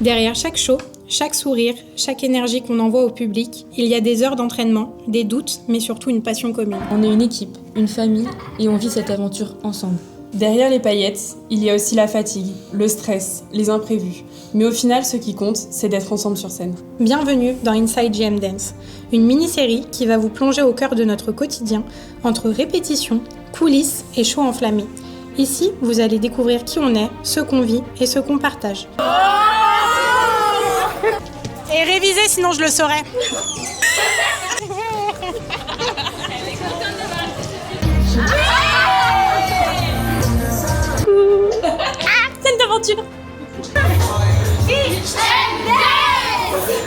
Derrière chaque show, chaque sourire, chaque énergie qu'on envoie au public, il y a des heures d'entraînement, des doutes, mais surtout une passion commune. On est une équipe, une famille, et on vit cette aventure ensemble. Derrière les paillettes, il y a aussi la fatigue, le stress, les imprévus. Mais au final, ce qui compte, c'est d'être ensemble sur scène. Bienvenue dans Inside JM Dance, une mini-série qui va vous plonger au cœur de notre quotidien, entre répétitions, coulisses et shows enflammés. Ici, vous allez découvrir qui on est, ce qu'on vit et ce qu'on partage. Et réviser, sinon je le saurais. Scène d'aventure.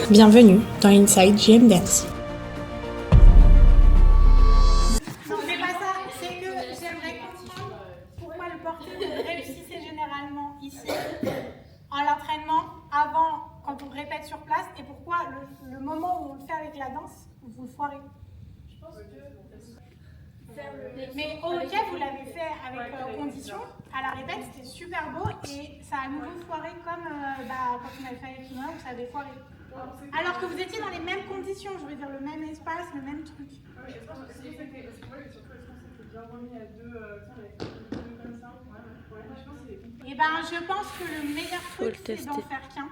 Bienvenue dans Inside JM Dance. Non, c'est pas ça, c'est que j'aimerais comprendre pourquoi le porter vous réussissez généralement ici, en l'entraînement, avant, quand on répète sur place, et pourquoi le moment où on le fait avec la danse, vous le foirez. Je pense que... Mais ok, vous l'avez fait avec condition, à la répète, c'était super beau, et ça a à nouveau foiré comme quand on avait fait avec Kimona, où ça avait foiré. Alors que vous étiez dans les mêmes conditions, je veux dire, le même espace, le même truc. Et ben, je pense que le meilleur truc, c'est d'en faire qu'un.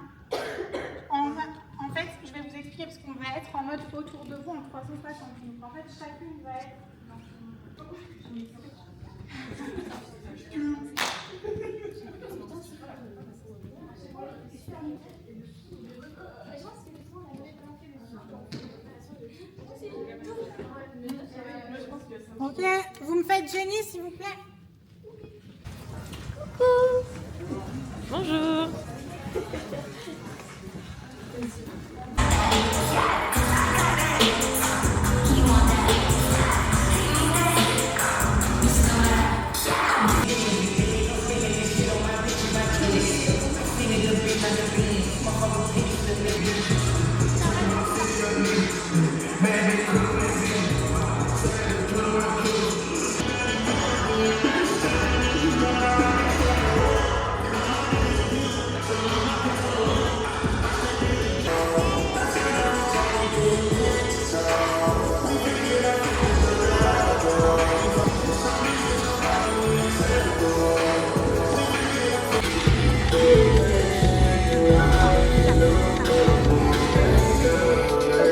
En fait, je vais vous expliquer parce qu'on va être en mode autour de vous en 360. Donc, en fait, chacune va être dans Ok, vous me faites Jenny s'il vous plaît. Bonjour.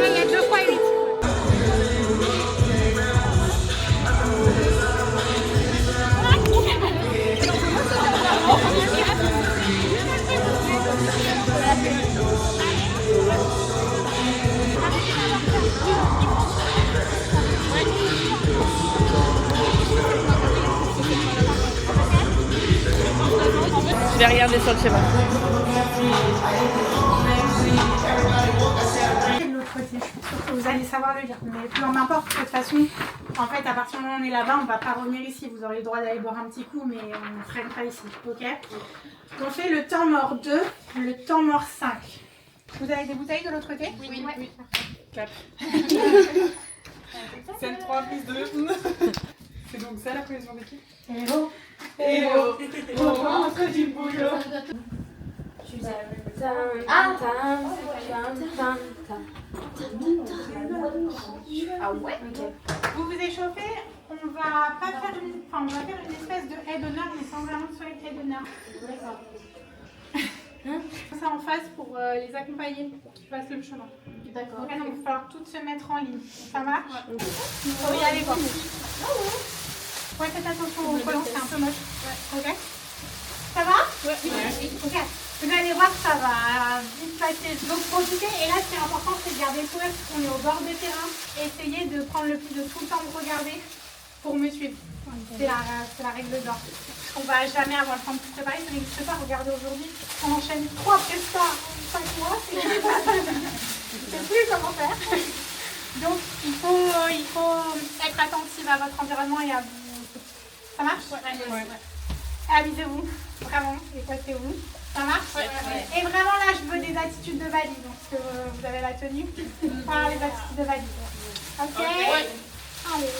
Il y a 2 fois 8. Je vais regarder sur le schéma. De l'autre côté, je suis sûre que vous allez savoir le dire, mais peu m'importe, de toute façon, en fait, à partir du moment où on est là-bas, on va pas revenir ici, vous aurez le droit d'aller boire un petit coup, mais on ne freine pas ici, ok? On fait le temps mort 2, le temps mort 5. Vous avez des bouteilles de l'autre côté? Oui. Ouais. 4. Scène 3 plus 2. C'est donc ça la cohésion d'équipe? Hello. Hello. On rentre du boulot. Ah ouais. Vous vous échauffez, on va faire une espèce de aide d'honneur, mais sans vraiment que ce soit une aide d'honneur. D'accord. Ça en face pour les accompagner, pour qu'ils fassent le chemin. D'accord. Donc, il va falloir toutes se mettre en ligne. Ça marche? Il faut y aller quoi. Ouais, faites attention au volant, c'est un peu moche. Ok? Ça va? Ouais. Ok. Vous allez voir, ça va vite passer. Donc profitez, et là ce qui est important, c'est de garder le sourire parce qu'on est au bord des terrains. Essayez de prendre le plus de tout le temps de regarder pour me suivre. C'est la règle d'or. On va jamais avoir le temps de se préparer, ça n'existe pas. Regardez aujourd'hui, on enchaîne 3 prestats en 5 mois, c'est je sais plus comment faire. Donc il faut être attentif à votre environnement et à vous. Ça marche? Ouais. Amusez-vous, vraiment, éclatez-vous. Ça marche? Ouais. Et vraiment là, je veux des attitudes de valide, parce que vous avez la tenue. Voilà les attitudes de valide. Ok? Ouais. Allez.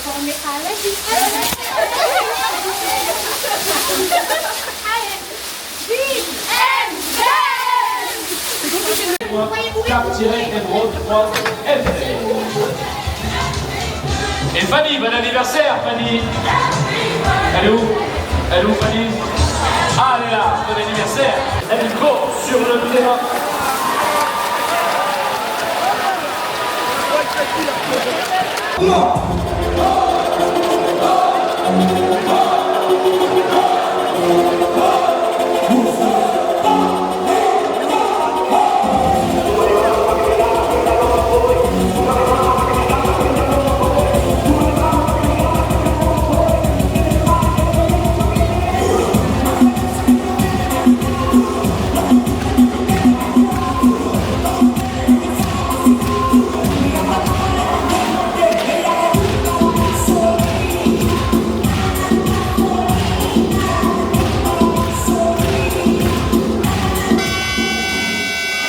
On met à la vie. Allez. Cap-Émeraude 3 FR. Et Fanny, bon anniversaire Fanny. Elle est où? Elle est où Fanny? Ah, elle est là, bon anniversaire. Elle court sur le terrain.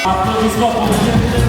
Applaudissements pour